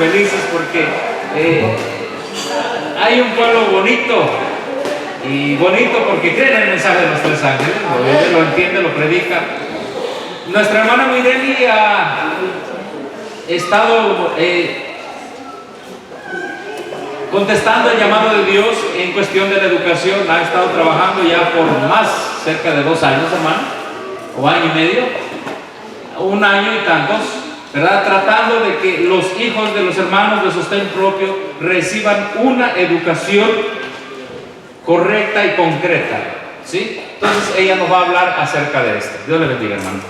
felices porque hay un pueblo bonito, y bonito porque creen en el mensaje de los tres ángeles, lo entiende, lo predica. Nuestra hermana Mireli ha estado contestando el llamado de Dios en cuestión de la educación. Ha estado trabajando ya por más cerca de 2 años, hermano, o año y medio, 1 año y tantos, ¿verdad? Tratando de que los hijos de los hermanos de sostén propio reciban una educación correcta y concreta, ¿sí? Entonces ella nos va a hablar acerca de esto. Dios le bendiga, hermano.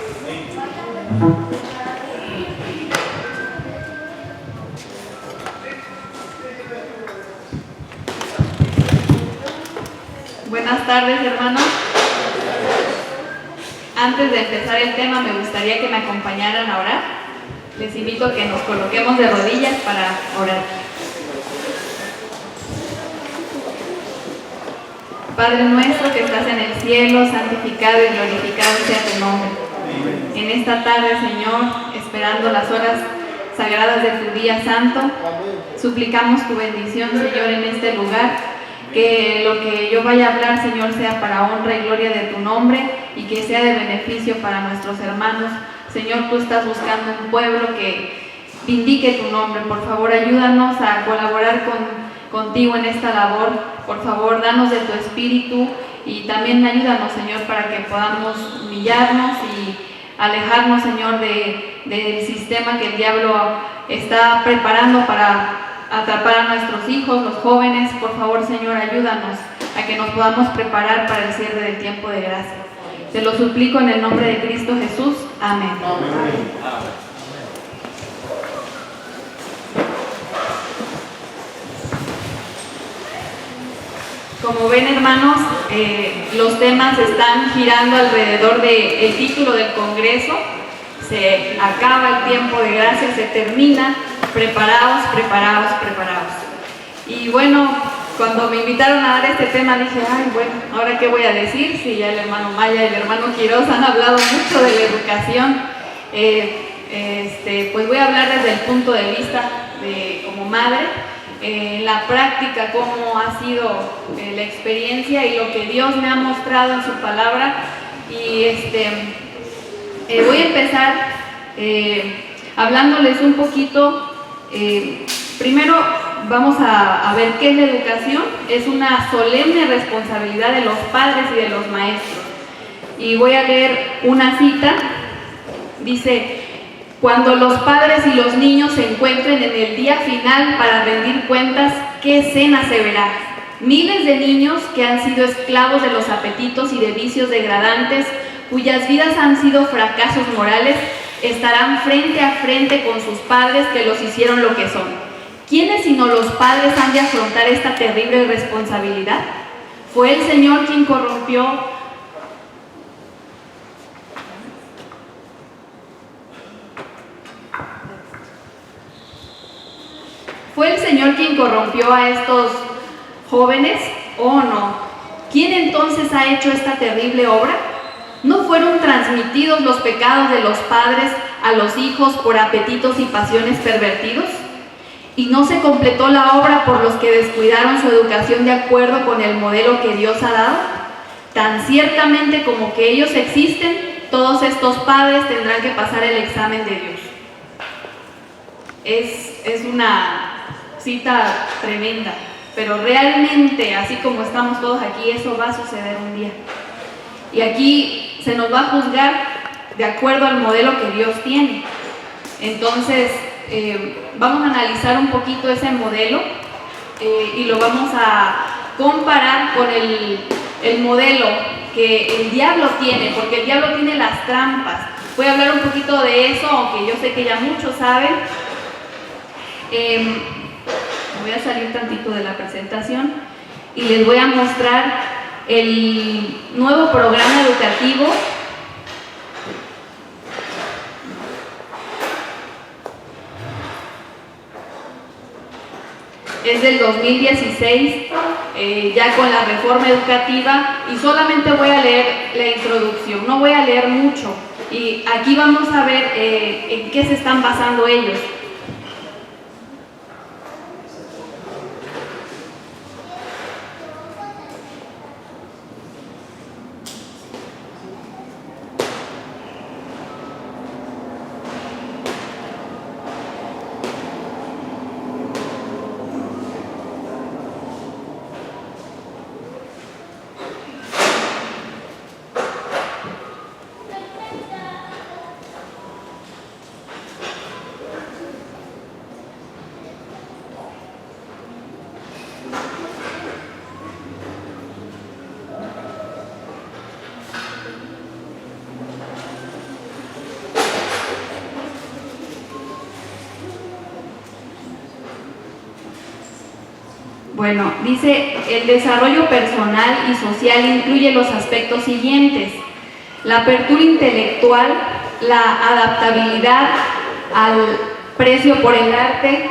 Buenas tardes, hermanos. Antes de empezar el tema, me gustaría que me acompañaran a orar. Les invito a que nos coloquemos de rodillas para orar. Padre nuestro que estás en el cielo, santificado y glorificado sea tu nombre. En esta tarde, Señor, esperando las horas sagradas de tu día santo, suplicamos tu bendición, Señor, en este lugar. Que lo que yo vaya a hablar, Señor, sea para honra y gloria de tu nombre y que sea de beneficio para nuestros hermanos. Señor, tú estás buscando un pueblo que vindique tu nombre. Por favor, ayúdanos a colaborar contigo en esta labor. Por favor, danos de tu espíritu y también ayúdanos, Señor, para que podamos humillarnos y alejarnos, Señor, del sistema que el diablo está preparando para atrapar a nuestros hijos, los jóvenes. Por favor, Señor, ayúdanos a que nos podamos preparar para el cierre del tiempo de gracia. Te lo suplico en el nombre de Cristo Jesús. Amén. Como ven, hermanos, los temas están girando alrededor del título del Congreso. Se acaba el tiempo de gracia, se termina. Preparados, preparados, preparados. Y bueno, cuando me invitaron a dar este tema dije, ay, bueno, ¿ahora qué voy a decir? Si ya el hermano Maya y el hermano Quiroz han hablado mucho de la educación, pues voy a hablar desde el punto de vista como madre, en la práctica, cómo ha sido la experiencia y lo que Dios me ha mostrado en su palabra. Y voy a empezar hablándoles un poquito. Primero vamos a ver qué es la educación. Es una solemne responsabilidad de los padres y de los maestros. Y voy a leer una cita. Dice: cuando los padres y los niños se encuentren en el día final para rendir cuentas, ¿qué escena se verá? Miles de niños que han sido esclavos de los apetitos y de vicios degradantes, cuyas vidas han sido fracasos morales, estarán frente a frente con sus padres que los hicieron lo que son. ¿Quiénes sino los padres han de afrontar esta terrible responsabilidad? Fue el Señor quien corrompió a estos jóvenes o no. ¿Quién entonces ha hecho esta terrible obra? ¿No fueron transmitidos los pecados de los padres a los hijos por apetitos y pasiones pervertidos? ¿Y no se completó la obra por los que descuidaron su educación de acuerdo con el modelo que Dios ha dado? Tan ciertamente como que ellos existen, todos estos padres tendrán que pasar el examen de Dios. Es una cita tremenda, pero realmente, así como estamos todos aquí, eso va a suceder un día. Y aquí se nos va a juzgar de acuerdo al modelo que Dios tiene. Entonces, vamos a analizar un poquito ese modelo y lo vamos a comparar con el modelo que el diablo tiene, porque el diablo tiene las trampas. Voy a hablar un poquito de eso, aunque yo sé que ya muchos saben. Voy a salir tantito de la presentación y les voy a mostrar el nuevo programa educativo es del 2016, ya con la reforma educativa, y solamente voy a leer la introducción, no voy a leer mucho, y aquí vamos a ver en qué se están basando ellos. Bueno, dice, el desarrollo personal y social incluye los aspectos siguientes: la apertura intelectual, la adaptabilidad al precio por el arte,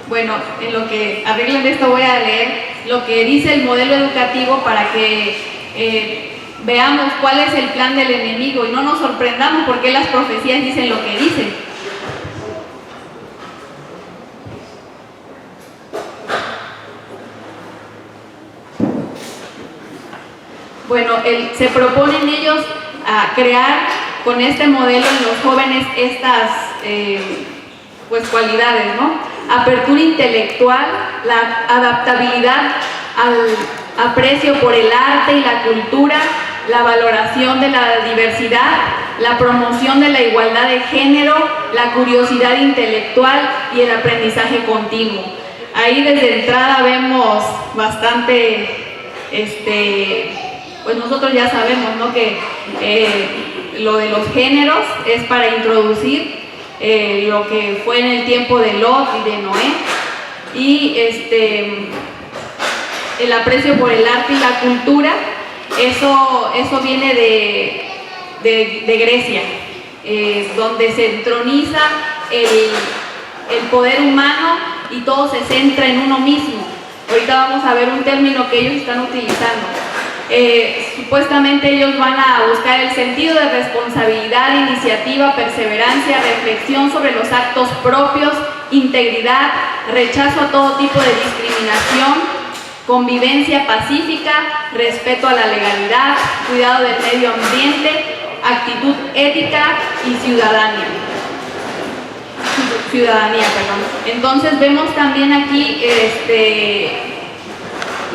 bueno, en lo que arreglan esto voy a leer lo que dice el modelo educativo para que veamos cuál es el plan del enemigo y no nos sorprendamos porque las profecías dicen lo que dicen. Bueno, se proponen ellos a crear con este modelo en los jóvenes estas pues cualidades, ¿no? Apertura intelectual, la adaptabilidad al aprecio por el arte y la cultura, la valoración de la diversidad, la promoción de la igualdad de género, la curiosidad intelectual y el aprendizaje continuo. Ahí desde entrada vemos bastante, pues nosotros ya sabemos, ¿no?, que lo de los géneros es para introducir lo que fue en el tiempo de Lot y de Noé, y el aprecio por el arte y la cultura, eso viene de Grecia, donde se entroniza el poder humano y todo se centra en uno mismo. Ahorita vamos a ver un término que ellos están utilizando. Supuestamente ellos van a buscar el sentido de responsabilidad, iniciativa, perseverancia, reflexión sobre los actos propios, integridad, rechazo a todo tipo de discriminación, convivencia pacífica, respeto a la legalidad, cuidado del medio ambiente, actitud ética y ciudadanía. Entonces vemos también aquí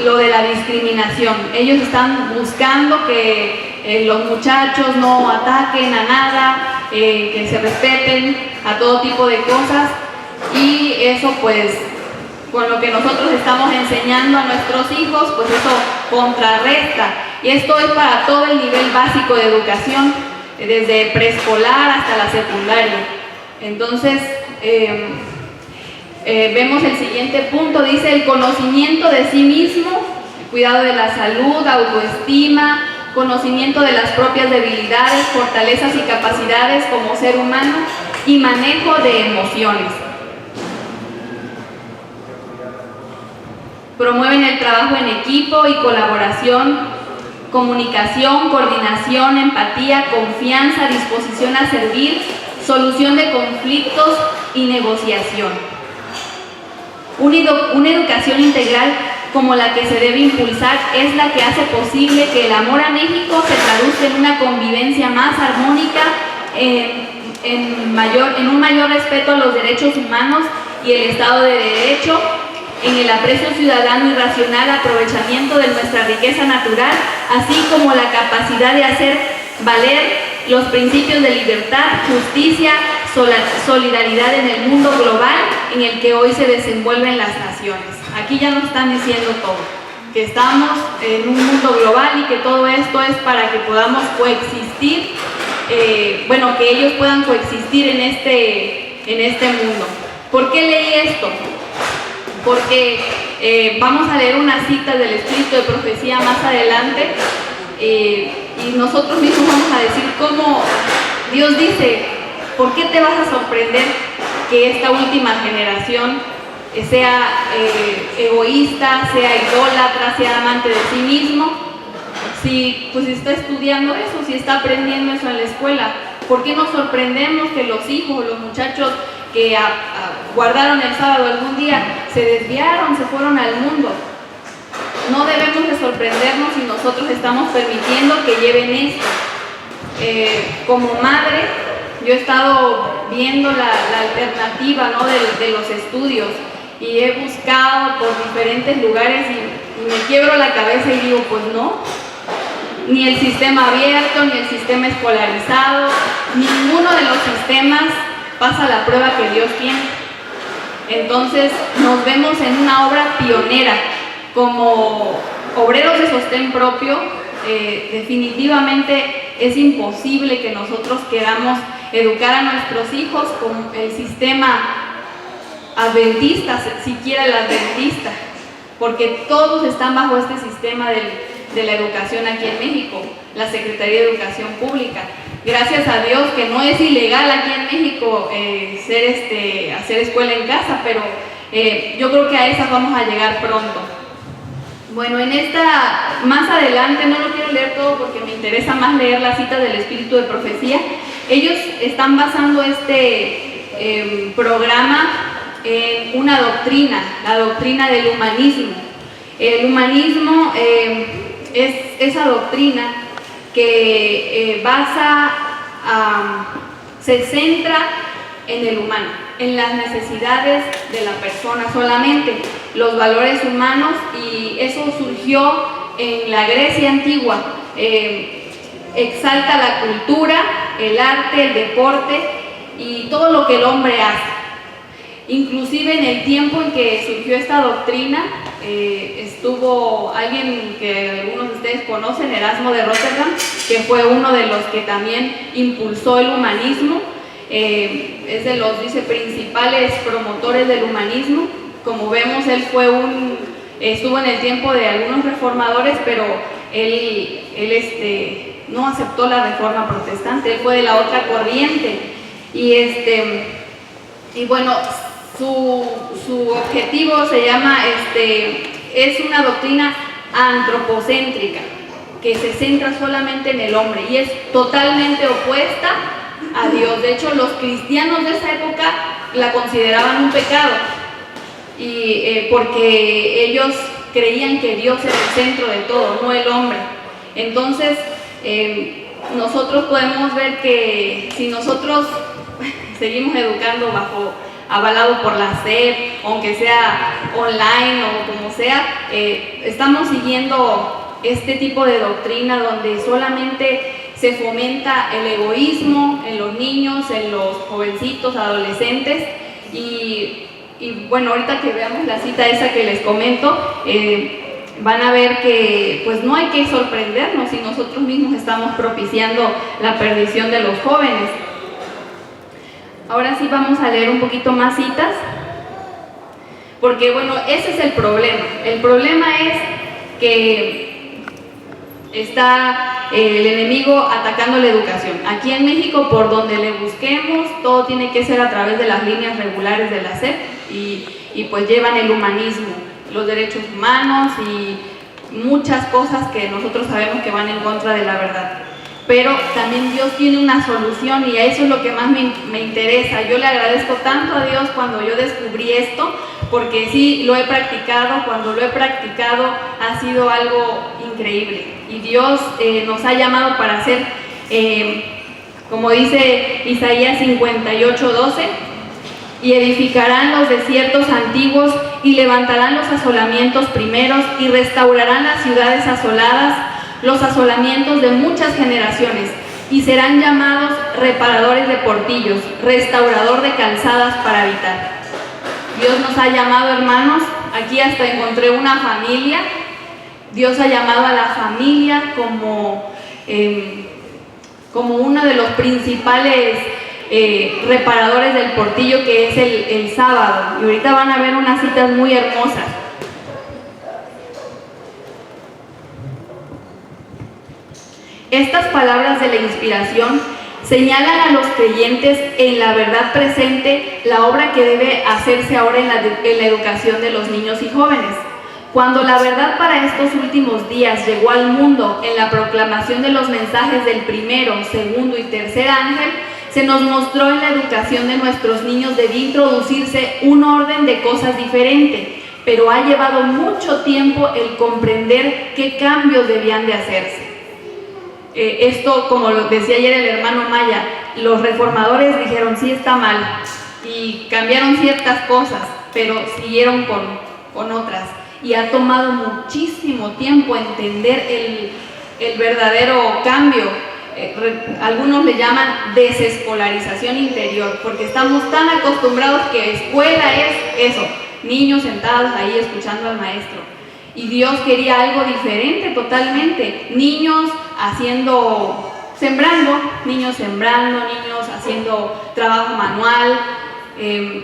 lo de la discriminación. Ellos están buscando que los muchachos no ataquen a nada, que se respeten a todo tipo de cosas, y eso pues con lo que nosotros estamos enseñando a nuestros hijos, pues eso contrarresta. Y esto es para todo el nivel básico de educación, desde preescolar hasta la secundaria. Entonces vemos el siguiente punto, dice el conocimiento de sí mismo, cuidado de la salud, autoestima, conocimiento de las propias debilidades, fortalezas y capacidades como ser humano y manejo de emociones. Promueven el trabajo en equipo y colaboración, comunicación, coordinación, empatía, confianza, disposición a servir, solución de conflictos y negociación. Una educación integral como la que se debe impulsar es la que hace posible que el amor a México se traduzca en una convivencia más armónica, en un mayor respeto a los derechos humanos y el Estado de Derecho, en el aprecio ciudadano y racional aprovechamiento de nuestra riqueza natural, así como la capacidad de hacer valer los principios de libertad, justicia, solidaridad en el mundo global en el que hoy se desenvuelven las naciones. Aquí ya nos están diciendo todo, que estamos en un mundo global y que todo esto es para que podamos coexistir, que ellos puedan coexistir en este mundo. ¿Por qué leí esto? Porque vamos a leer una cita del Espíritu de Profecía más adelante, y nosotros mismos vamos a decir cómo Dios dice: ¿por qué te vas a sorprender que esta última generación sea egoísta, sea idólatra, sea amante de sí mismo? Si pues está estudiando eso, si está aprendiendo eso en la escuela, ¿por qué nos sorprendemos que los hijos, los muchachos que guardaron el sábado algún día se desviaron, se fueron al mundo? No debemos de sorprendernos si nosotros estamos permitiendo que lleven esto. Como madre, yo he estado viendo la alternativa, ¿no?, de los estudios, y he buscado por diferentes lugares y me quiebro la cabeza y digo, pues no, ni el sistema abierto, ni el sistema escolarizado, ninguno de los sistemas pasa la prueba que Dios tiene. Entonces nos vemos en una obra pionera como obreros de sostén propio, definitivamente es imposible que nosotros queramos educar a nuestros hijos con el sistema adventista, siquiera el adventista, porque todos están bajo este sistema de la educación aquí en México, la Secretaría de Educación Pública. Gracias a Dios que no es ilegal aquí en México hacer escuela en casa, pero yo creo que a esas vamos a llegar pronto. Bueno, más adelante, no lo quiero leer todo porque me interesa más leer la cita del Espíritu de Profecía. Ellos están basando este programa en una doctrina, la doctrina del humanismo. El humanismo es esa doctrina que se centra en el humano, en las necesidades de la persona solamente, los valores humanos, y eso surgió en la Grecia antigua. Exalta la cultura, el arte, el deporte y todo lo que el hombre hace. Inclusive en el tiempo en que surgió esta doctrina, estuvo alguien que algunos de ustedes conocen, Erasmo de Rotterdam, que fue uno de los que también impulsó el humanismo. Es de los, dice, principales promotores del humanismo. Como vemos, él estuvo en el tiempo de algunos reformadores, pero él no aceptó la reforma protestante, él fue de la otra corriente. Y bueno, su objetivo se llama, es una doctrina antropocéntrica, que se centra solamente en el hombre y es totalmente opuesta a Dios. De hecho, los cristianos de esa época la consideraban un pecado, porque ellos creían que Dios era el centro de todo, no el hombre. Entonces, nosotros podemos ver que si nosotros seguimos educando avalado por la SEP, aunque sea online o como sea, estamos siguiendo este tipo de doctrina donde solamente se fomenta el egoísmo en los niños, en los jovencitos, adolescentes. Y bueno, ahorita que veamos la cita esa que les comento, van a ver que pues no hay que sorprendernos si nosotros mismos estamos propiciando la perdición de los jóvenes. Ahora sí vamos a leer un poquito más citas, porque bueno, ese es el problema. El problema es que está el enemigo atacando la educación. Aquí en México, por donde le busquemos, todo tiene que ser a través de las líneas regulares de la SEP, y pues llevan el humanismo, los derechos humanos y muchas cosas que nosotros sabemos que van en contra de la verdad. Pero también Dios tiene una solución, y a eso es lo que más me interesa. Yo le agradezco tanto a Dios cuando yo descubrí esto, porque sí lo he practicado. Cuando lo he practicado ha sido algo increíble, y Dios nos ha llamado para hacer, como dice Isaías 58:12, y edificarán los desiertos antiguos y levantarán los asolamientos primeros y restaurarán las ciudades asoladas, los asolamientos de muchas generaciones, y serán llamados reparadores de portillos, restaurador de calzadas para habitar. Dios nos ha llamado, hermanos, aquí hasta encontré una familia. Dios ha llamado a la familia como uno de los principales reparadores del portillo, que es el sábado. Y ahorita van a ver unas citas muy hermosas. Estas palabras de la inspiración señalan a los creyentes en la verdad presente la obra que debe hacerse ahora en la educación de los niños y jóvenes. Cuando la verdad para estos últimos días llegó al mundo en la proclamación de los mensajes del primero, segundo y tercer ángel, se nos mostró en la educación de nuestros niños debía introducirse un orden de cosas diferente, pero ha llevado mucho tiempo el comprender qué cambios debían de hacerse. Esto, como lo decía ayer el hermano Maya, los reformadores dijeron sí está mal y cambiaron ciertas cosas, pero siguieron con otras, y ha tomado muchísimo tiempo entender el verdadero cambio. Algunos le llaman desescolarización interior, porque estamos tan acostumbrados que escuela es eso, niños sentados ahí escuchando al maestro. Y Dios quería algo diferente totalmente. Niños sembrando, niños haciendo trabajo manual,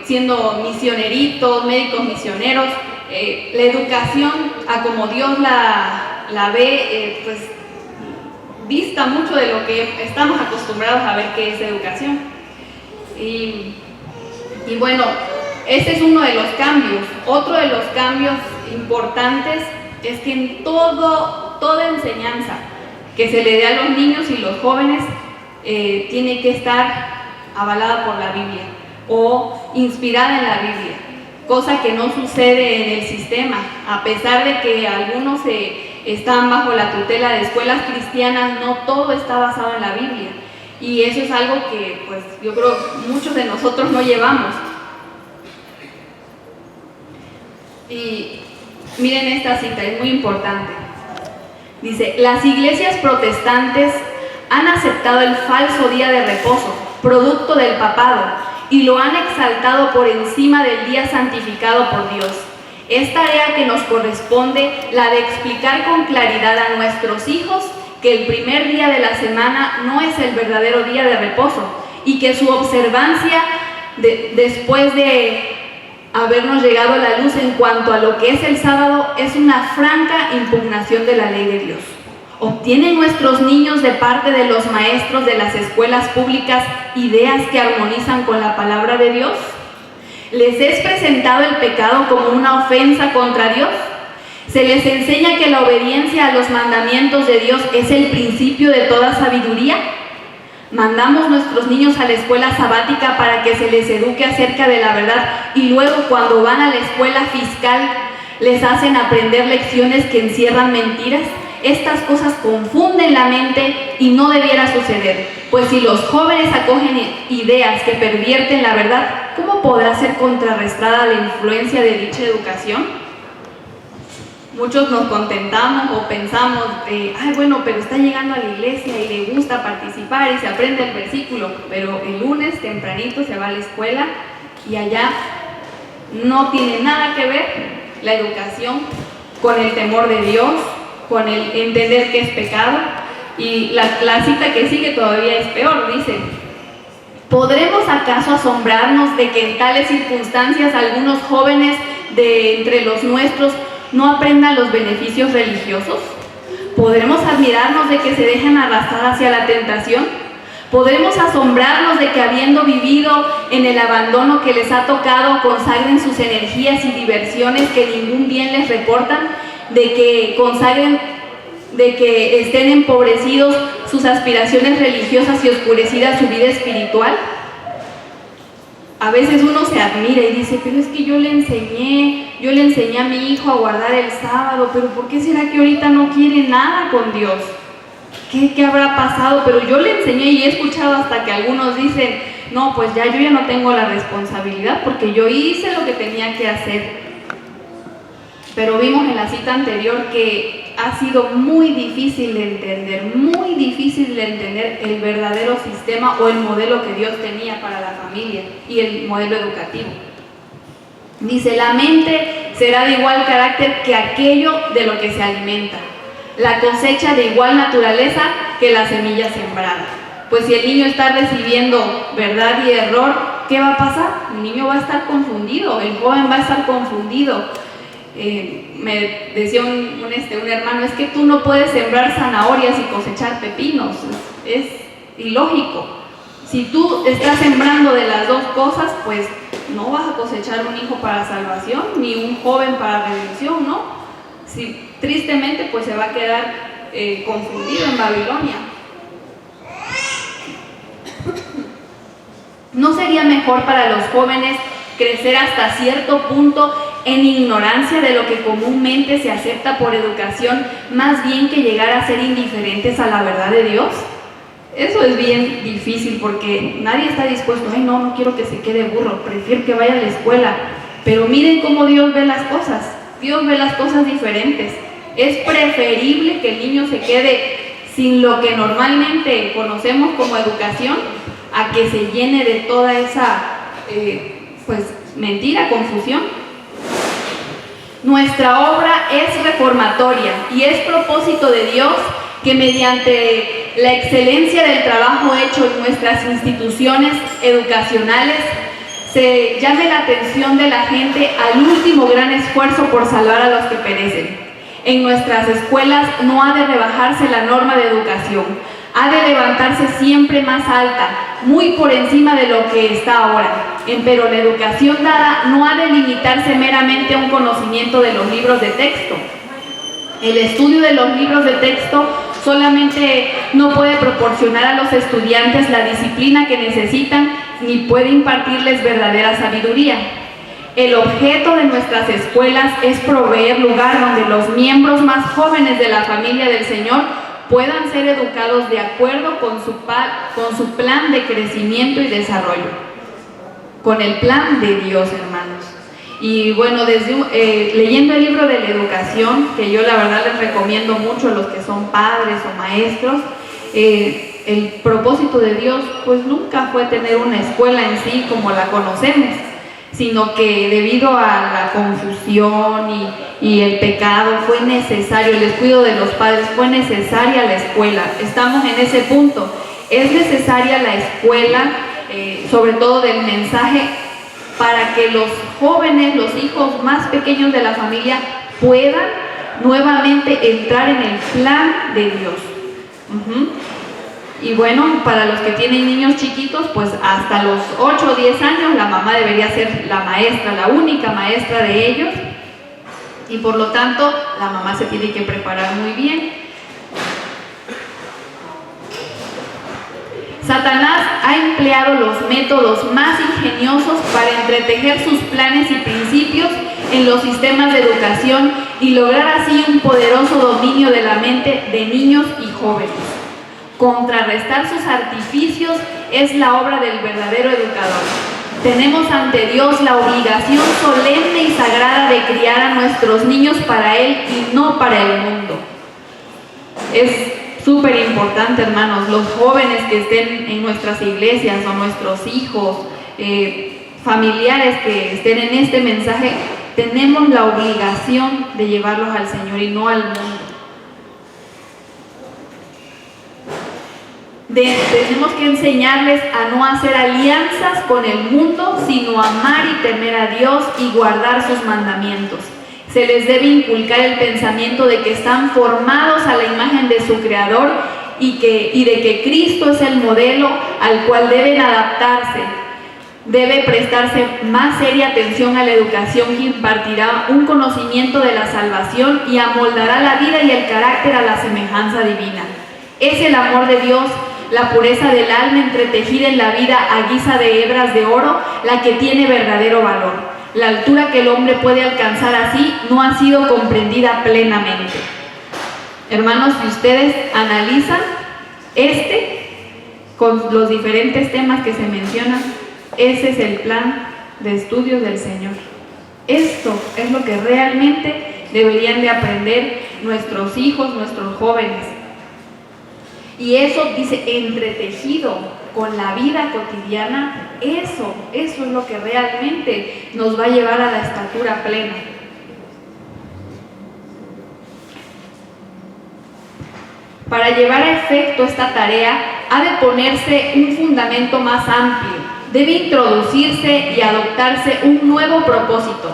siendo misioneritos, médicos misioneros. La educación, a como Dios la ve, pues dista mucho de lo que estamos acostumbrados a ver que es educación. Y bueno, ese es uno de los cambios. Otro de los cambios importantes es que en toda enseñanza que se le dé a los niños y los jóvenes tiene que estar avalada por la Biblia o inspirada en la Biblia, cosa que no sucede en el sistema, a pesar de que algunos están bajo la tutela de escuelas cristianas. No todo está basado en la Biblia, y eso es algo que pues yo creo muchos de nosotros no llevamos. Y miren esta cita, es muy importante. Dice: las iglesias protestantes han aceptado el falso día de reposo, producto del papado, y lo han exaltado por encima del día santificado por Dios. Es tarea que nos corresponde la de explicar con claridad a nuestros hijos que el primer día de la semana no es el verdadero día de reposo, y que su observancia después de habernos llegado a la luz en cuanto a lo que es el sábado es una franca impugnación de la ley de Dios. ¿Obtienen nuestros niños de parte de los maestros de las escuelas públicas ideas que armonizan con la palabra de Dios? ¿Les es presentado el pecado como una ofensa contra Dios? ¿Se les enseña que la obediencia a los mandamientos de Dios es el principio de toda sabiduría? ¿Mandamos nuestros niños a la escuela sabática para que se les eduque acerca de la verdad, y luego cuando van a la escuela fiscal les hacen aprender lecciones que encierran mentiras? Estas cosas confunden la mente y no debiera suceder, pues si los jóvenes acogen ideas que pervierten la verdad, ¿cómo podrá ser contrarrestada la influencia de dicha educación? Muchos nos contentamos o pensamos bueno, pero está llegando a la iglesia y le gusta participar y se aprende el versículo, pero el lunes tempranito se va a la escuela y allá no tiene nada que ver la educación con el temor de Dios, con el entender que es pecado. Y la cita que sigue todavía es peor, dice: ¿podremos acaso asombrarnos de que en tales circunstancias algunos jóvenes de entre los nuestros no aprendan los beneficios religiosos? ¿Podremos admirarnos de que se dejen arrastrar hacia la tentación? ¿Podremos asombrarnos de que, habiendo vivido en el abandono que les ha tocado, consagren sus energías y diversiones que ningún bien les reportan? ¿De que estén empobrecidos sus aspiraciones religiosas y oscurecidas su vida espiritual? A veces uno se admira y dice: pero es que yo le enseñé a mi hijo a guardar el sábado, pero ¿por qué será que ahorita no quiere nada con Dios? ¿Qué habrá pasado? Pero yo le enseñé, y he escuchado hasta que algunos dicen: no, pues yo ya no tengo la responsabilidad porque yo hice lo que tenía que hacer. Pero vimos en la cita anterior que ha sido muy difícil de entender el verdadero sistema o el modelo que Dios tenía para la familia y el modelo educativo. Dice: la mente será de igual carácter que aquello de lo que se alimenta, la cosecha de igual naturaleza que la semilla sembrada. Pues si el niño está recibiendo verdad y error, ¿qué va a pasar? El niño va a estar confundido, el joven va a estar confundido. Me decía un hermano: es que tú no puedes sembrar zanahorias y cosechar pepinos, es ilógico. Si tú estás sembrando de las dos cosas, pues no vas a cosechar un hijo para salvación ni un joven para redención, ¿no? Si, tristemente, pues se va a quedar confundido en Babilonia. ¿No sería mejor para los jóvenes crecer hasta cierto punto en ignorancia de lo que comúnmente se acepta por educación, más bien que llegar a ser indiferentes a la verdad de Dios? Eso es bien difícil, porque nadie está dispuesto: ay, no quiero que se quede burro, prefiero que vaya a la escuela. Pero miren cómo Dios ve las cosas. Dios ve las cosas diferentes. Es preferible que el niño se quede sin lo que normalmente conocemos como educación, a que se llene de toda esa mentira, confusión. Nuestra obra es reformatoria y es propósito de Dios que mediante la excelencia del trabajo hecho en nuestras instituciones educacionales se llame la atención de la gente al último gran esfuerzo por salvar a los que perecen. En nuestras escuelas no ha de rebajarse la norma de educación, ha de levantarse siempre más alta, muy por encima de lo que está ahora. Empero la educación dada no ha de limitarse meramente a un conocimiento de los libros de texto. El estudio de los libros de texto solamente no puede proporcionar a los estudiantes la disciplina que necesitan ni puede impartirles verdadera sabiduría. El objeto de nuestras escuelas es proveer lugar donde los miembros más jóvenes de la familia del Señor puedan ser educados de acuerdo con su plan de crecimiento y desarrollo, con el plan de Dios, hermanos. Y bueno, leyendo el libro de la educación, que yo la verdad les recomiendo mucho a los que son padres o maestros, el propósito de Dios pues nunca fue tener una escuela en sí como la conocemos, sino que debido a la confusión y el pecado fue necesario, el descuido de los padres, fue necesaria la escuela. Estamos en ese punto, es necesaria la escuela, sobre todo del mensaje, para que los jóvenes, los hijos más pequeños de la familia puedan nuevamente entrar en el plan de Dios. Y bueno, para los que tienen niños chiquitos, pues hasta los 8 o 10 años la mamá debería ser la maestra, la única maestra de ellos, y por lo tanto la mamá se tiene que preparar muy bien. Satanás ha empleado los métodos más ingeniosos para entretejer sus planes y principios en los sistemas de educación y lograr así un poderoso dominio de la mente de niños y jóvenes. Contrarrestar sus artificios es la obra del verdadero educador. Tenemos ante Dios la obligación solemne y sagrada de criar a nuestros niños para Él y no para el mundo. Es súper importante, hermanos, los jóvenes que estén en nuestras iglesias o nuestros hijos, familiares que estén en este mensaje, tenemos la obligación de llevarlos al Señor y no al mundo. Tenemos que enseñarles a no hacer alianzas con el mundo, sino amar y temer a Dios y guardar sus mandamientos. Se les debe inculcar el pensamiento de que están formados a la imagen de su Creador y de que Cristo es el modelo al cual deben adaptarse. Debe prestarse más seria atención a la educación que impartirá un conocimiento de la salvación y amoldará la vida y el carácter a la semejanza divina. Es el amor de Dios, la pureza del alma entretejida en la vida a guisa de hebras de oro, la que tiene verdadero valor. La altura que el hombre puede alcanzar así no ha sido comprendida plenamente. Hermanos, si ustedes analizan con los diferentes temas que se mencionan, ese es el plan de estudios del Señor. Esto es lo que realmente deberían de aprender nuestros hijos, nuestros jóvenes. Y eso dice entretejido con la vida cotidiana, eso es lo que realmente nos va a llevar a la estatura plena. Para llevar a efecto esta tarea, ha de ponerse un fundamento más amplio, debe introducirse y adoptarse un nuevo propósito,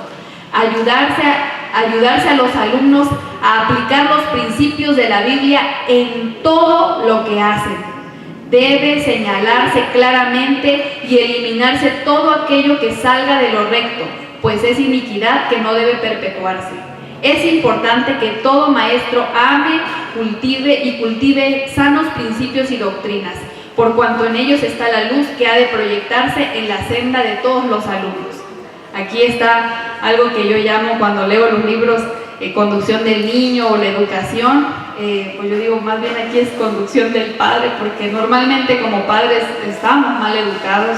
ayudarse a los alumnos a aplicar los principios de la Biblia en todo lo que hacen. Debe señalarse claramente y eliminarse todo aquello que salga de lo recto, pues es iniquidad que no debe perpetuarse. Es importante que todo maestro ame, cultive sanos principios y doctrinas, por cuanto en ellos está la luz que ha de proyectarse en la senda de todos los alumnos. Aquí está algo que yo llamo, cuando leo los libros, conducción del niño o la educación, pues yo digo, más bien aquí es conducción del padre, porque normalmente como padres estamos mal educados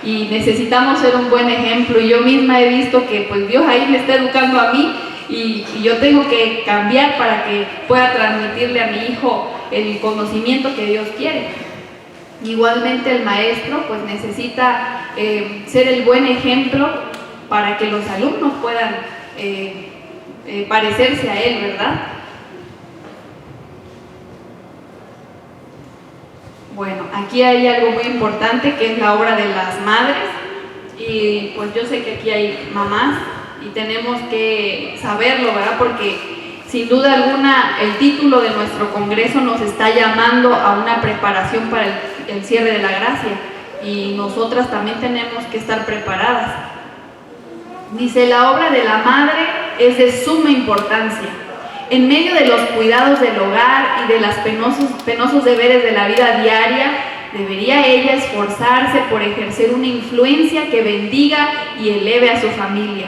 y necesitamos ser un buen ejemplo. Y yo misma he visto que pues Dios ahí me está educando a mí y yo tengo que cambiar para que pueda transmitirle a mi hijo el conocimiento que Dios quiere. Igualmente el maestro pues necesita ser el buen ejemplo para que los alumnos puedan parecerse a Él, ¿verdad? Bueno, aquí hay algo muy importante que es la obra de las madres, y pues yo sé que aquí hay mamás y tenemos que saberlo, ¿verdad? Porque sin duda alguna el título de nuestro congreso nos está llamando a una preparación para el cierre de la gracia, y nosotras también tenemos que estar preparadas. Dice: la obra de la madre es de suma importancia. En medio de los cuidados del hogar y de los penosos deberes de la vida diaria, debería ella esforzarse por ejercer una influencia que bendiga y eleve a su familia.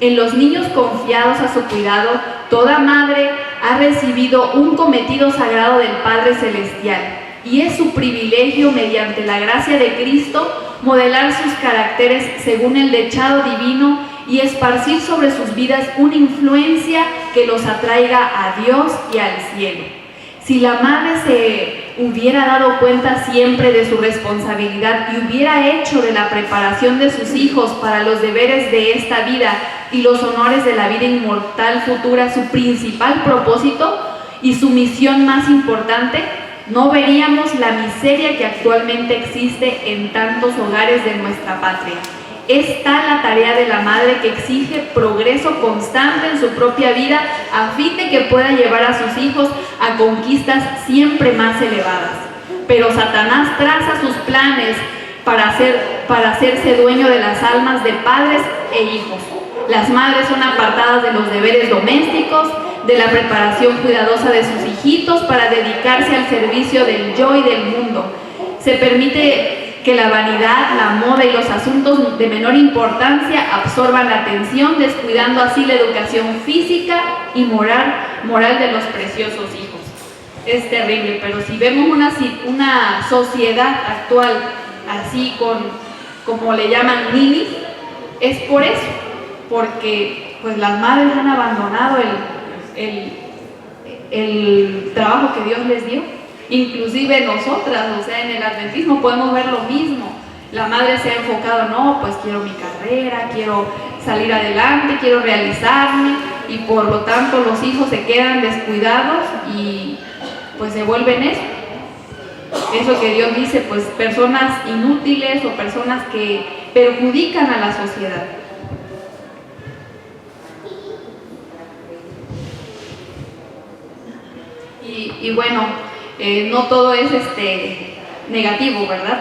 En los niños confiados a su cuidado, toda madre ha recibido un cometido sagrado del Padre Celestial, y es su privilegio, mediante la gracia de Cristo, modelar sus caracteres según el dechado divino y esparcir sobre sus vidas una influencia que los atraiga a Dios y al cielo. Si la madre se hubiera dado cuenta siempre de su responsabilidad y hubiera hecho de la preparación de sus hijos para los deberes de esta vida y los honores de la vida inmortal futura su principal propósito y su misión más importante, no veríamos la miseria que actualmente existe en tantos hogares de nuestra patria. Es tal la tarea de la madre que exige progreso constante en su propia vida a fin de que pueda llevar a sus hijos a conquistas siempre más elevadas. Pero Satanás traza sus planes para hacerse dueño de las almas de padres e hijos. Las madres son apartadas de los deberes domésticos, de la preparación cuidadosa de sus hijitos para dedicarse al servicio del yo y del mundo. Se permite que la vanidad, la moda y los asuntos de menor importancia absorban la atención, descuidando así la educación física y moral de los preciosos hijos. Es terrible, pero si vemos una sociedad actual así como le llaman ninis, es por eso, porque pues las madres han abandonado el trabajo que Dios les dio. Inclusive nosotras, o sea, en el adventismo podemos ver lo mismo. La madre se ha enfocado: no, pues quiero mi carrera, quiero salir adelante, quiero realizarme, y por lo tanto los hijos se quedan descuidados y pues se vuelven eso que Dios dice, pues personas inútiles o personas que perjudican a la sociedad. Y bueno, no todo es negativo, ¿verdad?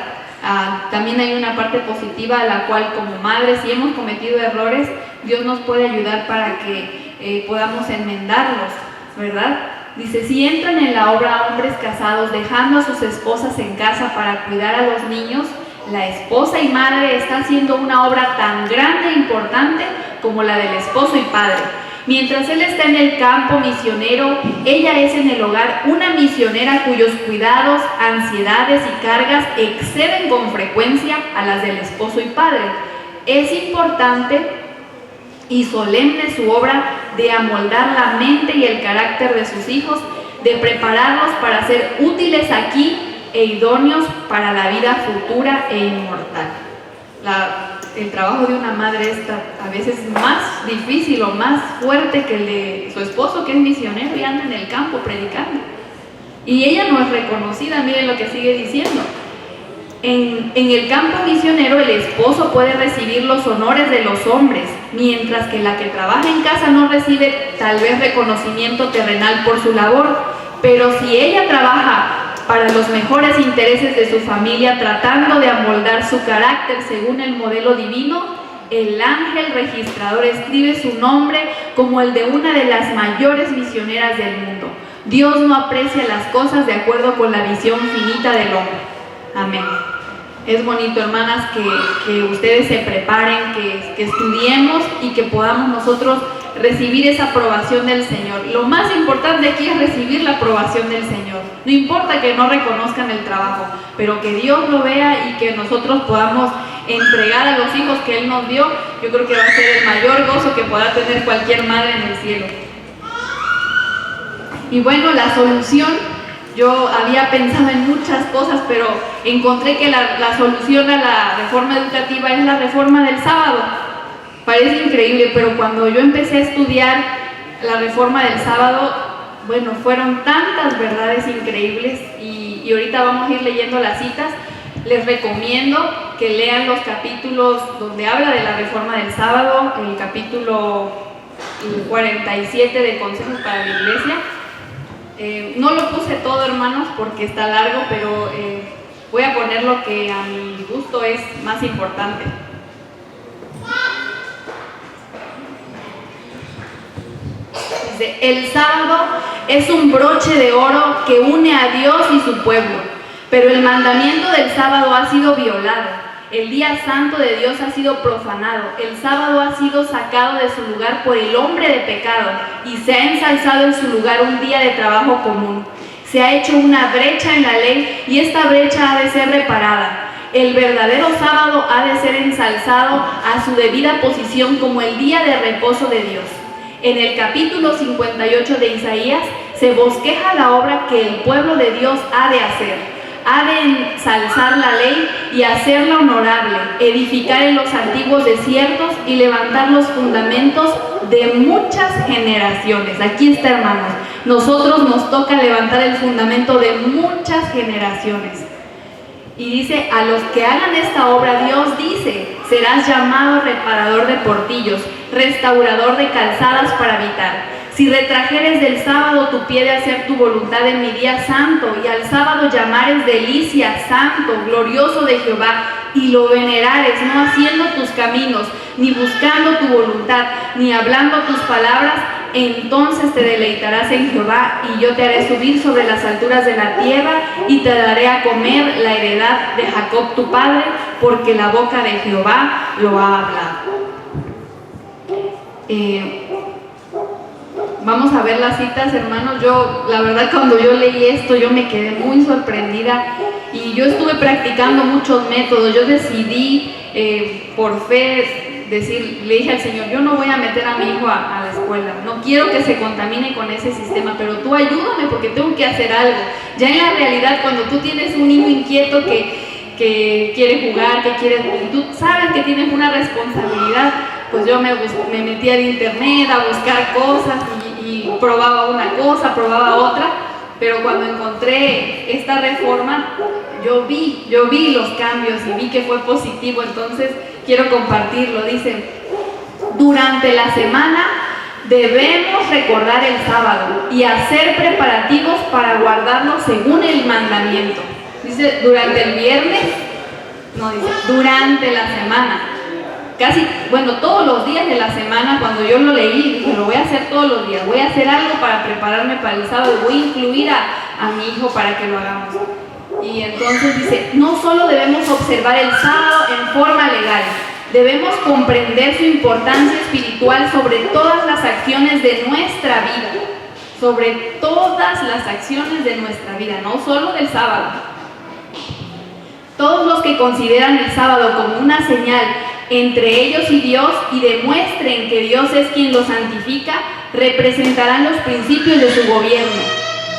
También hay una parte positiva, a la cual como madres, si hemos cometido errores, Dios nos puede ayudar para que podamos enmendarlos, ¿verdad? Dice: si entran en la obra hombres casados dejando a sus esposas en casa para cuidar a los niños, la esposa y madre está haciendo una obra tan grande e importante como la del esposo y padre. Mientras él está en el campo misionero, ella es en el hogar una misionera cuyos cuidados, ansiedades y cargas exceden con frecuencia a las del esposo y padre. Es importante y solemne su obra de amoldar la mente y el carácter de sus hijos, de prepararlos para ser útiles aquí e idóneos para la vida futura e inmortal. El trabajo de una madre es a veces más difícil o más fuerte que el de su esposo, que es misionero y anda en el campo predicando. Y ella no es reconocida. Miren lo que sigue diciendo. En el campo misionero el esposo puede recibir los honores de los hombres, mientras que la que trabaja en casa no recibe tal vez reconocimiento terrenal por su labor. Pero si ella trabaja para los mejores intereses de su familia, tratando de amoldar su carácter según el modelo divino, el ángel registrador escribe su nombre como el de una de las mayores misioneras del mundo. Dios no aprecia las cosas de acuerdo con la visión finita del hombre. Amén. Es bonito, hermanas, que ustedes se preparen, que estudiemos y que podamos nosotros recibir esa aprobación del Señor. Lo más importante aquí es recibir la aprobación del Señor. No importa que no reconozcan el trabajo, pero que Dios lo vea y que nosotros podamos entregar a los hijos que Él nos dio. Yo creo que va a ser el mayor gozo que pueda tener cualquier madre en el cielo. Y bueno, la solución, yo había pensado en muchas cosas, pero encontré que la solución a la reforma educativa es la reforma del sábado. Parece increíble, pero cuando yo empecé a estudiar la reforma del sábado, bueno, fueron tantas verdades increíbles y ahorita vamos a ir leyendo las citas. Les recomiendo que lean los capítulos donde habla de la reforma del sábado, el capítulo 47 de Consejos para la Iglesia. No lo puse todo, hermanos, porque está largo, pero voy a poner lo que a mi gusto es más importante. Dice: el sábado es un broche de oro que une a Dios y su pueblo, pero el mandamiento del sábado ha sido violado. El día santo de Dios ha sido profanado. El sábado ha sido sacado de su lugar por el hombre de pecado y se ha ensalzado en su lugar un día de trabajo común. Se ha hecho una brecha en la ley y esta brecha ha de ser reparada. El verdadero sábado ha de ser ensalzado a su debida posición como el día de reposo de Dios. En el capítulo 58 de Isaías se bosqueja la obra que el pueblo de Dios ha de hacer. Ha de ensalzar la ley y hacerla honorable, edificar en los antiguos desiertos y levantar los fundamentos de muchas generaciones. Aquí está, hermanos, nosotros nos toca levantar el fundamento de muchas generaciones. Y dice: a los que hagan esta obra, Dios dice: serás llamado reparador de portillos, restaurador de calzadas para habitar. Si retrajeres del sábado tu pie de hacer tu voluntad en mi día santo, y al sábado llamares delicia, santo, glorioso de Jehová, y lo venerares, no haciendo tus caminos, ni buscando tu voluntad, ni hablando tus palabras, entonces te deleitarás en Jehová, y yo te haré subir sobre las alturas de la tierra, y te daré a comer la heredad de Jacob tu padre, porque la boca de Jehová lo ha hablado. Vamos a ver las citas, hermanos. La verdad, cuando yo leí esto, yo me quedé muy sorprendida y yo estuve practicando muchos métodos. Yo decidí, por fe, le dije al Señor: yo no voy a meter a mi hijo a la escuela, no quiero que se contamine con ese sistema, pero tú ayúdame porque tengo que hacer algo. Ya en la realidad, cuando tú tienes un niño inquieto que quiere jugar, y tú sabes que tienes una responsabilidad, pues yo me metí al internet a buscar cosas y probaba una cosa, probaba otra, pero cuando encontré esta reforma, yo vi los cambios y vi que fue positivo. Entonces quiero compartirlo. Dice: durante la semana debemos recordar el sábado y hacer preparativos para guardarlo según el mandamiento. Dice durante el viernes, no, dice durante la semana. Todos los días de la semana. Cuando yo lo leí, dije: lo voy a hacer todos los días, voy a hacer algo para prepararme para el sábado, voy a incluir a mi hijo para que lo hagamos. Y entonces dice: no solo debemos observar el sábado en forma legal, debemos comprender su importancia espiritual sobre todas las acciones de nuestra vida, sobre todas las acciones de nuestra vida, no solo del sábado. Todos los que consideran el sábado como una señal entre ellos y Dios y demuestren que Dios es quien los santifica, representarán los principios de su gobierno.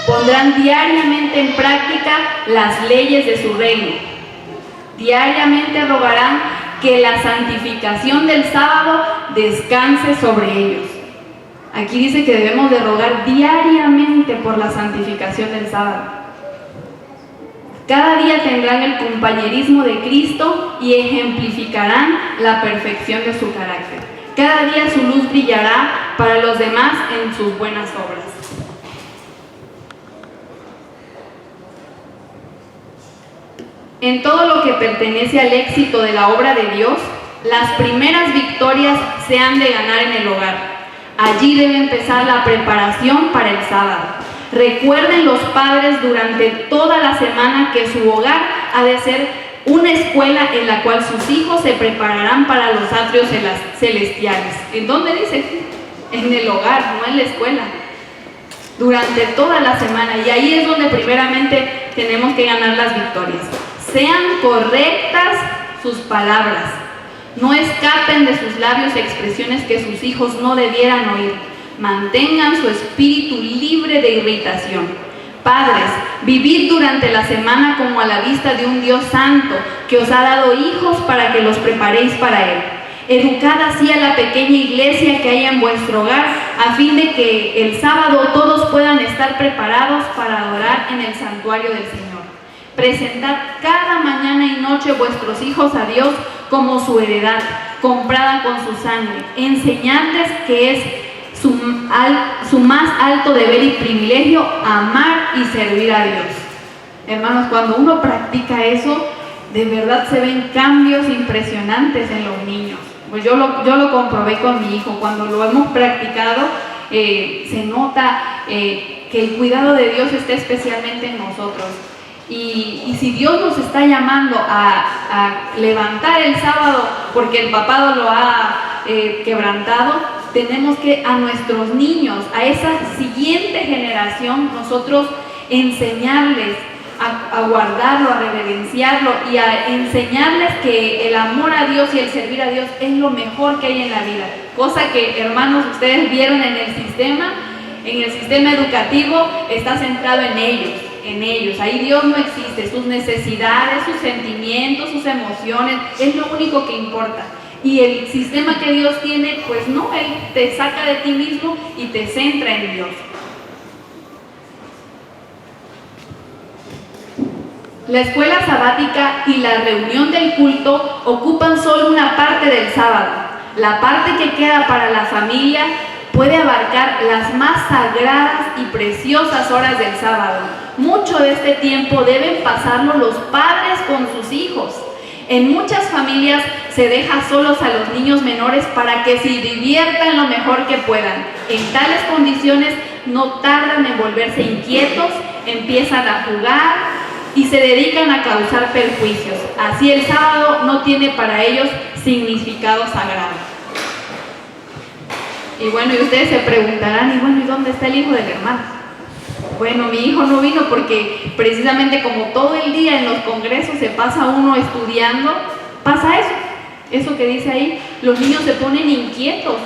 Pondrán diariamente en práctica las leyes de su reino. Diariamente rogarán que la santificación del sábado descanse sobre ellos. Aquí dice que debemos de rogar diariamente por la santificación del sábado. Cada día tendrán el compañerismo de Cristo y ejemplificarán la perfección de su carácter. Cada día su luz brillará para los demás en sus buenas obras. En todo lo que pertenece al éxito de la obra de Dios, las primeras victorias se han de ganar en el hogar. Allí debe empezar la preparación para el sábado. Recuerden los padres durante toda la semana que su hogar ha de ser una escuela en la cual sus hijos se prepararán para los atrios celestiales. ¿En dónde dice? En el hogar, no en la escuela. Durante toda la semana. Y ahí es donde primeramente tenemos que ganar las victorias. Sean correctas sus palabras. No escapen de sus labios expresiones que sus hijos no debieran oír. Mantengan su espíritu libre de irritación. Padres, vivid durante la semana como a la vista de un Dios santo que os ha dado hijos para que los preparéis para Él. Educad así a la pequeña iglesia que hay en vuestro hogar, a fin de que el sábado todos puedan estar preparados para adorar en el santuario del Señor. Presentad cada mañana y noche vuestros hijos a Dios como su heredad, comprada con su sangre. Enseñadles que es su más alto deber y privilegio amar y servir a Dios. Hermanos, cuando uno practica eso, de verdad se ven cambios impresionantes en los niños. Pues yo lo comprobé con mi hijo. Cuando lo hemos practicado, se nota que el cuidado de Dios está especialmente en nosotros. Y si Dios nos está llamando a levantar el sábado porque el papado lo ha quebrantado, tenemos que a nuestros niños, a esa siguiente generación, nosotros enseñarles a guardarlo, a reverenciarlo y a enseñarles que el amor a Dios y el servir a Dios es lo mejor que hay en la vida. Cosa que, hermanos, ustedes vieron en el sistema educativo, está centrado en ellos. Ahí Dios no existe, sus necesidades, sus sentimientos, sus emociones, es lo único que importa. Y el sistema que Dios tiene, pues no, Él te saca de ti mismo y te centra en Dios. La escuela sabática y la reunión del culto ocupan solo una parte del sábado. La parte que queda para la familia puede abarcar las más sagradas y preciosas horas del sábado. Mucho de este tiempo deben pasarlo los padres con sus hijos. En muchas familias se deja solos a los niños menores para que se diviertan lo mejor que puedan. En tales condiciones no tardan en volverse inquietos, empiezan a jugar y se dedican a causar perjuicios. Así el sábado no tiene para ellos significado sagrado. Y bueno, y ustedes se preguntarán, ¿y dónde está el hijo del hermano? Bueno, mi hijo no vino porque precisamente como todo el día en los congresos se pasa uno estudiando, pasa eso que dice ahí, los niños se ponen inquietos,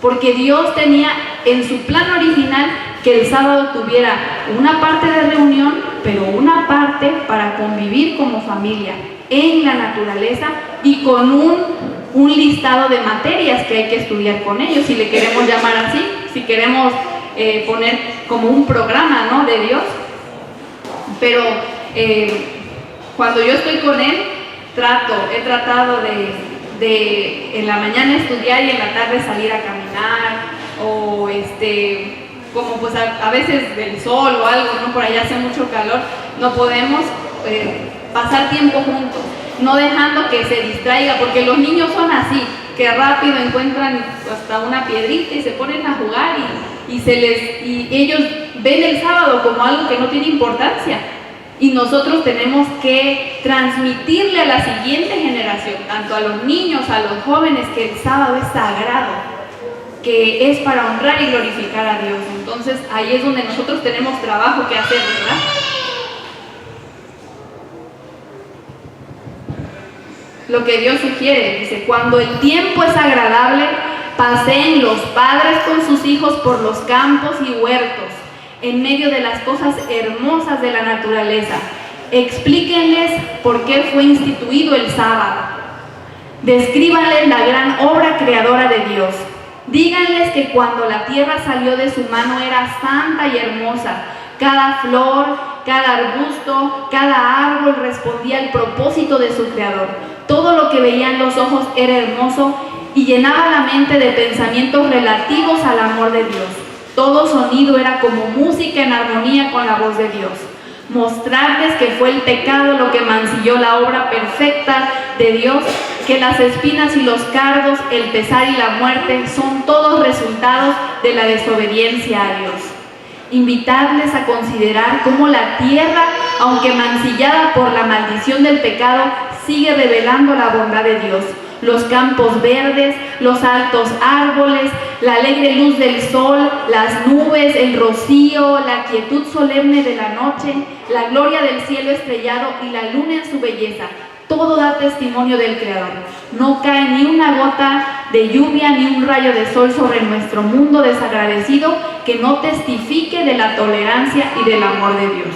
porque Dios tenía en su plan original que el sábado tuviera una parte de reunión, pero una parte para convivir como familia en la naturaleza y con un listado de materias que hay que estudiar con ellos, si le queremos llamar así, si queremos poner como un programa, ¿no?, de Dios. Pero cuando yo estoy con él, he tratado de en la mañana estudiar y en la tarde salir a caminar, o como pues a veces del sol o algo, ¿no?, por allá hace mucho calor, no podemos pasar tiempo juntos, no dejando que se distraiga, porque los niños son así, que rápido encuentran hasta una piedrita y se ponen a jugar y ellos ven el sábado como algo que no tiene importancia. Y nosotros tenemos que transmitirle a la siguiente generación, tanto a los niños, a los jóvenes, que el sábado es sagrado, que es para honrar y glorificar a Dios. Entonces ahí es donde nosotros tenemos trabajo que hacer, ¿verdad? Lo que Dios sugiere, dice, cuando el tiempo es agradable, paseen los padres con sus hijos por los campos y huertos, en medio de las cosas hermosas de la naturaleza. Explíquenles por qué fue instituido el sábado. Descríbanles la gran obra creadora de Dios. Díganles que cuando la tierra salió de su mano era santa y hermosa. Cada flor, cada arbusto, cada árbol respondía al propósito de su creador. Todo lo que veían los ojos era hermoso y llenaba la mente de pensamientos relativos al amor de Dios. Todo sonido era como música en armonía con la voz de Dios. Mostrarles que fue el pecado lo que mancilló la obra perfecta de Dios, que las espinas y los cardos, el pesar y la muerte son todos resultados de la desobediencia a Dios. Invitarles a considerar cómo la tierra, aunque mancillada por la maldición del pecado, sigue revelando la bondad de Dios. Los campos verdes, los altos árboles, la alegre luz del sol, las nubes, el rocío, la quietud solemne de la noche, la gloria del cielo estrellado y la luna en su belleza. Todo da testimonio del Creador. No cae ni una gota de lluvia ni un rayo de sol sobre nuestro mundo desagradecido que no testifique de la tolerancia y del amor de Dios.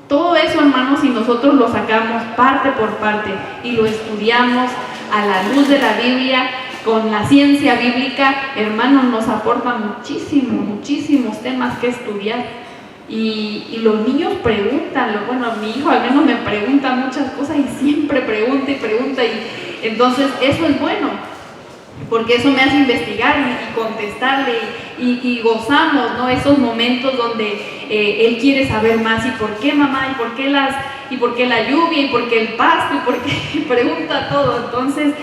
Todo eso, hermanos, si nosotros lo sacamos parte por parte y lo estudiamos a la luz de la Biblia, con la ciencia bíblica, hermanos, nos aporta muchísimos temas que estudiar. Y los niños preguntan, bueno, mi hijo al menos me pregunta muchas cosas y siempre pregunta y entonces eso es bueno, porque eso me hace investigar y contestarle y gozamos, ¿no? Esos momentos donde él quiere saber más, y por qué mamá, y por qué la lluvia, y por qué el pasto, y por qué pregunta todo. Entonces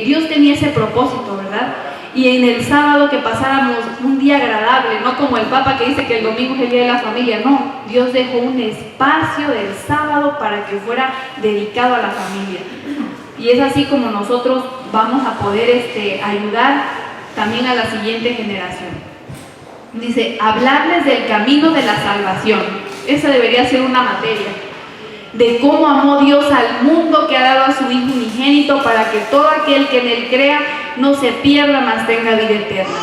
Dios tenía ese propósito, ¿verdad? Y en el sábado que pasáramos un día agradable, no como el Papa que dice que el domingo es el día de la familia, no, Dios dejó un espacio del sábado para que fuera dedicado a la familia. Y es así como nosotros vamos a poder ayudar también a la siguiente generación. Dice, hablarles del camino de la salvación. Esa debería ser una materia. De cómo amó Dios al mundo, que ha dado a su Hijo unigénito para que todo aquel que en Él crea no se pierda, mas tenga vida eterna.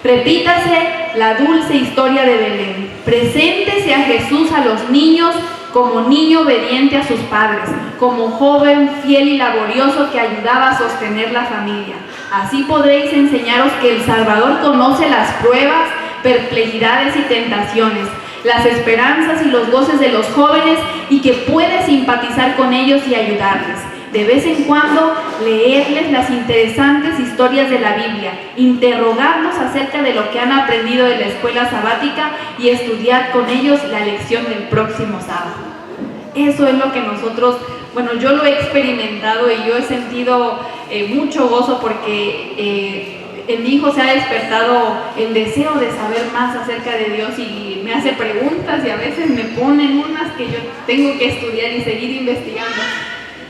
Repítase la dulce historia de Belén. Preséntese a Jesús a los niños como niño obediente a sus padres, como joven fiel y laborioso que ayudaba a sostener la familia. Así podréis enseñaros que el Salvador conoce las pruebas, perplejidades y tentaciones, las esperanzas y los goces de los jóvenes, y que puede simpatizar con ellos y ayudarles. De vez en cuando leerles las interesantes historias de la Biblia, interrogarnos acerca de lo que han aprendido de la escuela sabática y estudiar con ellos la lección del próximo sábado. Eso es lo que nosotros, bueno, yo lo he experimentado y yo he sentido mucho gozo porque en mi hijo se ha despertado el deseo de saber más acerca de Dios y me hace preguntas y a veces me ponen unas que yo tengo que estudiar y seguir investigando.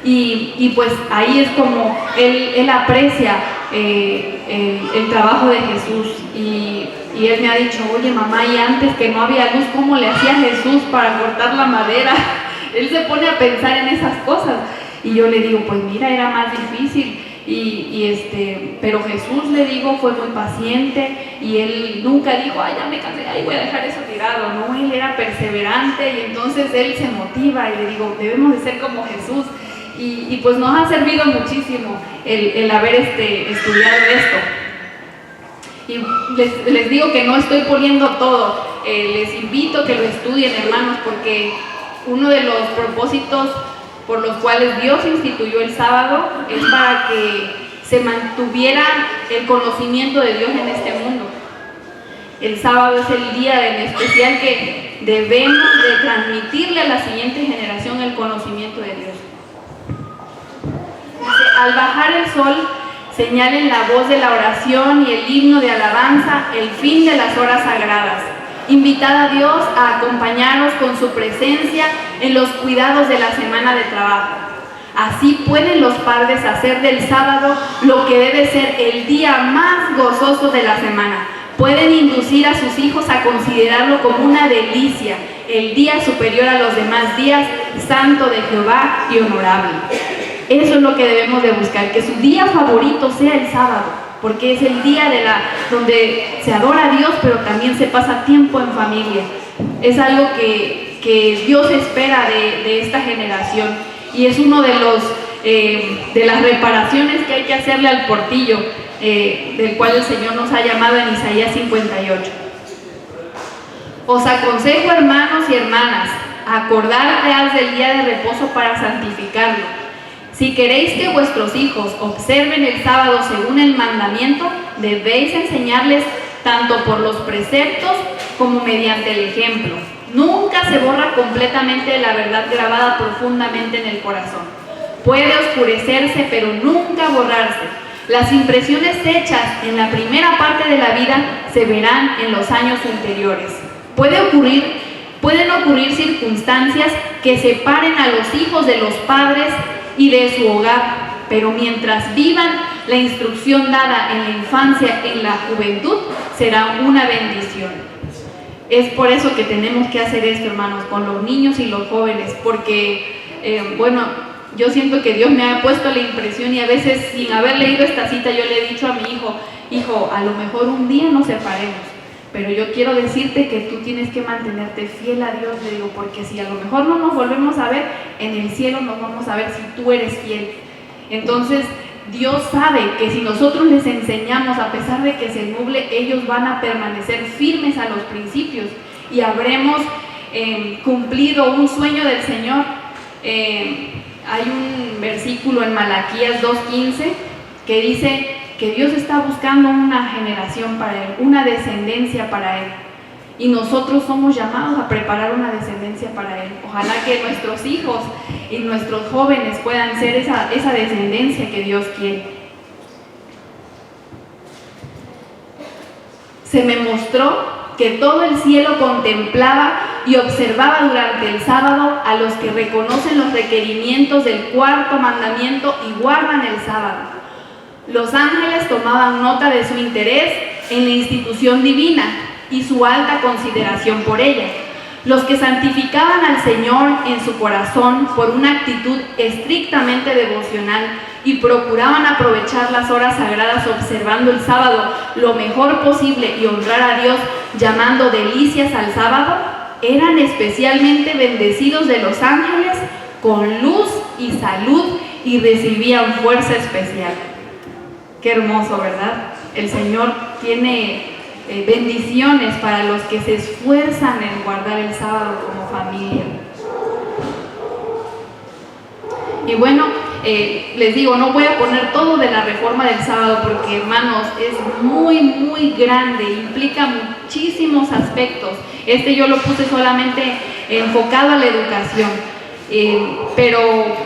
Y pues ahí es como él aprecia el trabajo de Jesús y él me ha dicho, oye mamá, y antes que no había luz, ¿cómo le hacía Jesús para cortar la madera? Él se pone a pensar en esas cosas y yo le digo, pues mira, era más difícil. Pero Jesús, le digo, fue muy paciente y él nunca dijo, ay, ya me cansé, ay, voy a dejar eso tirado. No, él era perseverante y entonces él se motiva y le digo, debemos de ser como Jesús. Y pues nos ha servido muchísimo el haber estudiado esto. Y les digo que no estoy poniendo todo, les invito a que lo estudien, hermanos, porque uno de los propósitos por los cuales Dios instituyó el sábado es para que se mantuviera el conocimiento de Dios en este mundo. El sábado es el día en especial que debemos de transmitirle a la siguiente generación el conocimiento de Dios. Al bajar el sol, señalen la voz de la oración y el himno de alabanza, el fin de las horas sagradas. Invitad a Dios a acompañaros con su presencia en los cuidados de la semana de trabajo. Así pueden los padres hacer del sábado lo que debe ser el día más gozoso de la semana. Pueden inducir a sus hijos a considerarlo como una delicia, el día superior a los demás días, santo de Jehová y honorable. Eso es lo que debemos de buscar, que su día favorito sea el sábado, porque es el día donde se adora a Dios, pero también se pasa tiempo en familia. Es algo que Dios espera de esta generación y es uno de las reparaciones que hay que hacerle al portillo, del cual el Señor nos ha llamado en Isaías 58. Os aconsejo, hermanos y hermanas, acordaos del día de reposo para santificarlo. Si queréis que vuestros hijos observen el sábado según el mandamiento, debéis enseñarles tanto por los preceptos como mediante el ejemplo. Nunca se borra completamente la verdad grabada profundamente en el corazón. Puede oscurecerse, pero nunca borrarse. Las impresiones hechas en la primera parte de la vida se verán en los años ulteriores. Pueden ocurrir circunstancias que separen a los hijos de los padres y de su hogar, pero mientras vivan, la instrucción dada en la infancia, en la juventud, será una bendición. Es por eso que tenemos que hacer esto, hermanos, con los niños y los jóvenes, porque, yo siento que Dios me ha puesto la impresión y a veces sin haber leído esta cita yo le he dicho a mi hijo, a lo mejor un día nos separemos, pero yo quiero decirte que tú tienes que mantenerte fiel a Dios, le digo, porque si a lo mejor no nos volvemos a ver, en el cielo nos vamos a ver si tú eres fiel. Entonces, Dios sabe que si nosotros les enseñamos, a pesar de que se nuble, ellos van a permanecer firmes a los principios y habremos cumplido un sueño del Señor. Hay un versículo en Malaquías 2:15 que dice que Dios está buscando una generación para Él, una descendencia para Él. Y nosotros somos llamados a preparar una descendencia para Él. Ojalá que nuestros hijos y nuestros jóvenes puedan ser esa descendencia que Dios quiere. Se me mostró que todo el cielo contemplaba y observaba durante el sábado a los que reconocen los requerimientos del cuarto mandamiento y guardan el sábado. Los ángeles tomaban nota de su interés en la institución divina y su alta consideración por ella. Los que santificaban al Señor en su corazón por una actitud estrictamente devocional y procuraban aprovechar las horas sagradas observando el sábado lo mejor posible y honrar a Dios llamando delicias al sábado, eran especialmente bendecidos de los ángeles con luz y salud y recibían fuerza especial. Qué hermoso, ¿verdad? El Señor tiene bendiciones para los que se esfuerzan en guardar el sábado como familia. Y bueno, les digo, no voy a poner todo de la reforma del sábado porque, hermanos, es muy grande, implica muchísimos aspectos. Yo lo puse solamente enfocado a la educación. Pero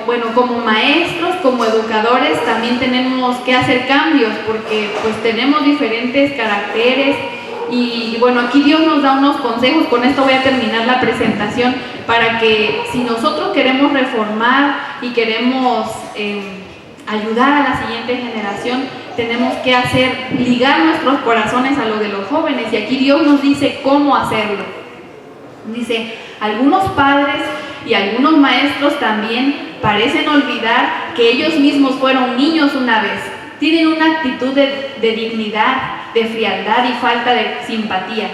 bueno, como maestros, como educadores, también tenemos que hacer cambios porque pues tenemos diferentes caracteres y bueno, aquí Dios nos da unos consejos. Con esto voy a terminar la presentación para que si nosotros queremos reformar y queremos ayudar a la siguiente generación, tenemos que ligar nuestros corazones a lo de los jóvenes, y aquí Dios nos dice cómo hacerlo. Dice, algunos padres y algunos maestros también parecen olvidar que ellos mismos fueron niños una vez. Tienen una actitud de dignidad, de frialdad y falta de simpatía.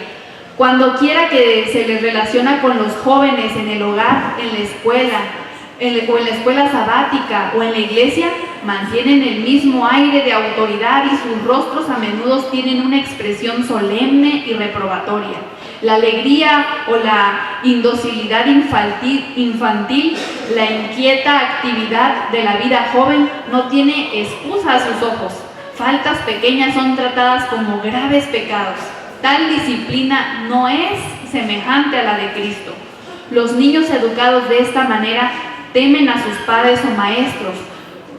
Cuando quiera que se les relaciona con los jóvenes en el hogar, en la escuela, o en la escuela sabática o en la iglesia, mantienen el mismo aire de autoridad y sus rostros a menudo tienen una expresión solemne y reprobatoria. La alegría o la indocilidad infantil, la inquieta actividad de la vida joven no tiene excusa a sus ojos. Faltas pequeñas son tratadas como graves pecados. Tal disciplina no es semejante a la de Cristo. Los niños educados de esta manera temen a sus padres o maestros,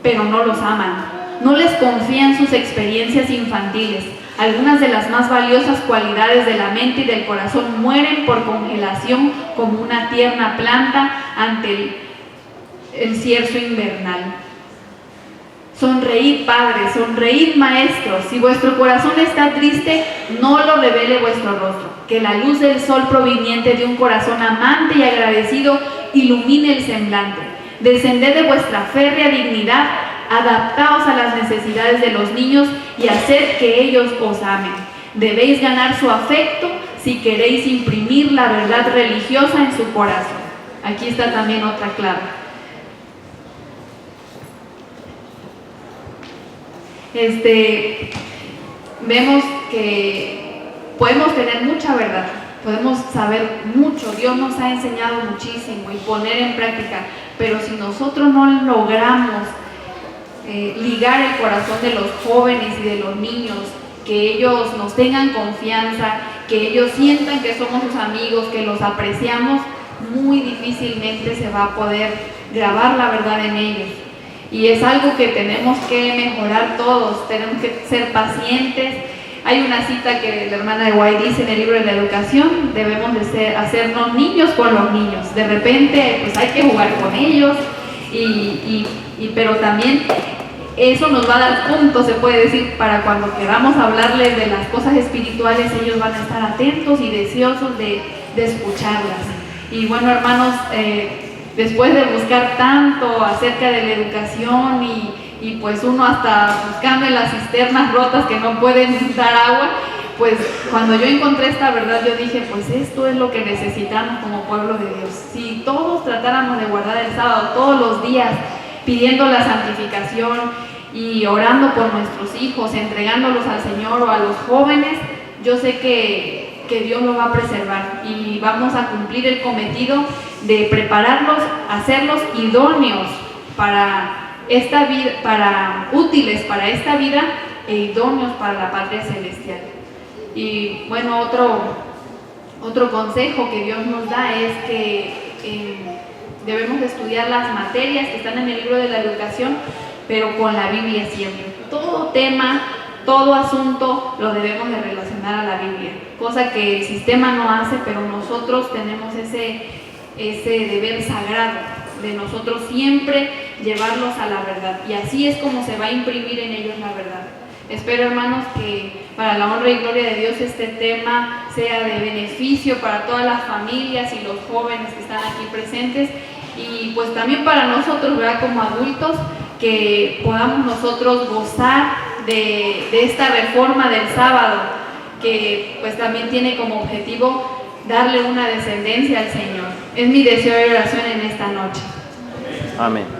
pero no los aman. No les confían sus experiencias infantiles. Algunas de las más valiosas cualidades de la mente y del corazón mueren por congelación como una tierna planta ante el cierzo invernal. Sonreíd, padres, sonreíd, maestros. Si vuestro corazón está triste, no lo revele vuestro rostro. Que la luz del sol proveniente de un corazón amante y agradecido ilumine el semblante. Descended de vuestra férrea dignidad, adaptaos a las necesidades de los niños y haced que ellos os amen. Debéis ganar su afecto si queréis imprimir la verdad religiosa en su corazón. Aquí está también otra clave. Vemos que podemos tener mucha verdad, podemos saber mucho, Dios nos ha enseñado muchísimo y poner en práctica, pero si nosotros no logramos ligar el corazón de los jóvenes y de los niños, que ellos nos tengan confianza, que ellos sientan que somos sus amigos, que los apreciamos, muy difícilmente se va a poder grabar la verdad en ellos. Y es algo que tenemos que mejorar todos, tenemos que ser pacientes. Hay una cita que la hermana de White dice en el libro de la educación: debemos de hacernos niños con los niños. De repente pues hay que jugar con ellos, pero también eso nos va a dar puntos, se puede decir, para cuando queramos hablarles de las cosas espirituales, ellos van a estar atentos y deseosos de escucharlas. Y bueno, hermanos, después de buscar tanto acerca de la educación y pues uno hasta buscando en las cisternas rotas que no pueden dar agua, pues cuando yo encontré esta verdad yo dije, pues esto es lo que necesitamos como pueblo de Dios. Si todos tratáramos de guardar el sábado todos los días, pidiendo la santificación y orando por nuestros hijos, entregándolos al Señor o a los jóvenes, yo sé que Dios lo va a preservar y vamos a cumplir el cometido de prepararlos, hacerlos idóneos para esta vida, útiles para esta vida e idóneos para la patria celestial. Y bueno, otro consejo que Dios nos da es que debemos estudiar las materias que están en el libro de la educación, pero con la Biblia siempre. Todo tema, todo asunto lo debemos de relacionar a la Biblia, cosa que el sistema no hace, pero nosotros tenemos ese deber sagrado de nosotros siempre llevarlos a la verdad, y así es como se va a imprimir en ellos la verdad. Espero, hermanos, que para la honra y gloria de Dios este tema sea de beneficio para todas las familias y los jóvenes que están aquí presentes, y pues también para nosotros, ¿verdad?, como adultos, que podamos nosotros gozar de esta reforma del sábado, que pues también tiene como objetivo darle una descendencia al Señor. Es mi deseo de oración en esta noche. Amén.